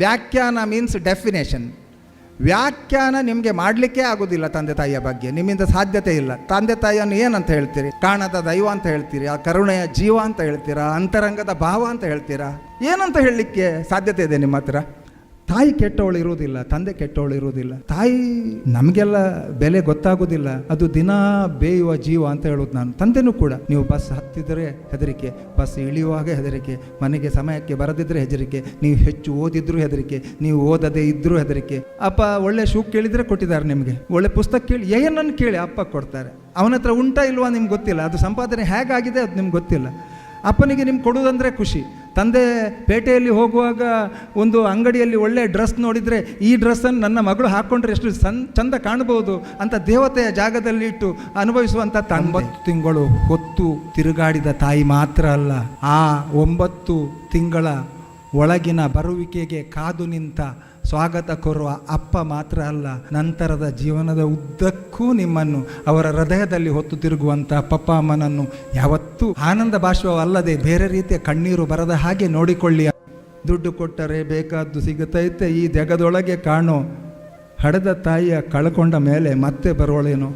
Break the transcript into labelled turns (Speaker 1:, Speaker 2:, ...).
Speaker 1: ವ್ಯಾಖ್ಯಾನ means definition. ವ್ಯಾಖ್ಯಾನ ನಿಮಗೆ ಮಾಡಲಿಕ್ಕೆ ಆಗೋದಿಲ್ಲ ತಂದೆ ತಾಯಿಯ ಬಗ್ಗೆ, ನಿಮ್ಮಿಂದ ಸಾಧ್ಯತೆ ಇಲ್ಲ. ತಂದೆ ತಾಯಿಯನ್ನು ಏನಂತ ಹೇಳ್ತೀರಿ? ಕಾಣದ ದೈವ ಅಂತ ಹೇಳ್ತೀರಿ, ಆ ಕರುಣೆಯ ಜೀವ ಅಂತ ಹೇಳ್ತೀರಾ, ಅಂತರಂಗದ ಭಾವ ಅಂತ ಹೇಳ್ತೀರಾ? ಏನಂತ ಹೇಳಲಿಕ್ಕೆ ಸಾಧ್ಯತೆ ಇದೆ ನಿಮ್ಮ ಹತ್ರ? ತಾಯಿ ಕೆಟ್ಟವಳು ಇರುವುದಿಲ್ಲ, ತಂದೆ ಕೆಟ್ಟವಳು ಇರುವುದಿಲ್ಲ. ತಾಯಿ ನಮಗೆಲ್ಲ ಬೆಲೆ ಗೊತ್ತಾಗೋದಿಲ್ಲ, ಅದು ದಿನ ಬೇಯುವ ಜೀವ ಅಂತ ಹೇಳೋದು ನಾನು. ತಂದೆನೂ ಕೂಡ, ನೀವು ಬಸ್ ಹತ್ತಿದರೆ ಹೆದರಿಕೆ, ಬಸ್ ಇಳಿಯುವಾಗ ಹೆದರಿಕೆ, ಮನೆಗೆ ಸಮಯಕ್ಕೆ ಬರದಿದ್ದರೆ ಹೆದರಿಕೆ, ನೀವು ಹೆಚ್ಚು ಓದಿದ್ರೂ ಹೆದರಿಕೆ, ನೀವು ಓದದೇ ಇದ್ದರೂ ಹೆದರಿಕೆ. ಅಪ್ಪ ಒಳ್ಳೆ ಶೂ ಕೇಳಿದರೆ ಕೊಟ್ಟಿದ್ದಾರೆ, ನಿಮಗೆ ಒಳ್ಳೆ ಪುಸ್ತಕ ಕೇಳಿ ಏನನ್ನು ಕೇಳಿ ಅಪ್ಪ ಕೊಡ್ತಾರೆ. ಅವನ ಹತ್ರ ಉಂಟಾ ಇಲ್ವಾ ನಿಮ್ಗೆ ಗೊತ್ತಿಲ್ಲ, ಅದು ಸಂಪಾದನೆ ಹೇಗಾಗಿದೆ ಅದು ನಿಮ್ಗೆ ಗೊತ್ತಿಲ್ಲ. ಅಪ್ಪನಿಗೆ ನಿಮ್ಗೆ ಕೊಡುವುದಂದರೆ ಖುಷಿ. ತಂದೆ ಪೇಟೆಯಲ್ಲಿ ಹೋಗುವಾಗ ಒಂದು ಅಂಗಡಿಯಲ್ಲಿ ಒಳ್ಳೆ ಡ್ರೆಸ್ ನೋಡಿದರೆ, ಈ ಡ್ರೆಸ್ಸನ್ನು ನನ್ನ ಮಗಳು ಹಾಕ್ಕೊಂಡ್ರೆ ಎಷ್ಟು ಚಂದ ಕಾಣ್ಬೋದು ಅಂತ ದೇವತೆಯ ಜಾಗದಲ್ಲಿ ಇಟ್ಟು ಅನುಭವಿಸುವಂಥ 9 ತಿಂಗಳು ಹೊತ್ತು ತಿರುಗಾಡಿದ ತಾಯಿ ಮಾತ್ರ ಅಲ್ಲ, ಆ 9 ತಿಂಗಳ ಒಳಗಿನ ಬರುವಿಕೆಗೆ ಕಾದು ನಿಂತ ಸ್ವಾಗತ ಕೋರುವ ಅಪ್ಪ ಮಾತ್ರ ಅಲ್ಲ, ನಂತರದ ಜೀವನದ ಉದ್ದಕ್ಕೂ ನಿಮ್ಮನ್ನು ಅವರ ಹೃದಯದಲ್ಲಿ ಹೊತ್ತು ತಿರುಗುವಂಥ ಪಪ್ಪ ಅಮ್ಮನನ್ನು ಯಾವತ್ತೂ ಆನಂದ ಬಾಷ್ಪವಲ್ಲದೆ ಬೇರೆ ರೀತಿಯ ಕಣ್ಣೀರು ಬರದ ಹಾಗೆ ನೋಡಿಕೊಳ್ಳಿ. ದುಡ್ಡು ಕೊಟ್ಟರೆ ಬೇಕಾದ್ದು ಸಿಗುತ್ತೈತೆ, ಈ ಜಗದೊಳಗೆ ಕಾಣೋ ಹಡೆದ ತಾಯಿಯ ಕಳ್ಕೊಂಡ ಮೇಲೆ ಮತ್ತೆ ಬರೋಳೇನೋ.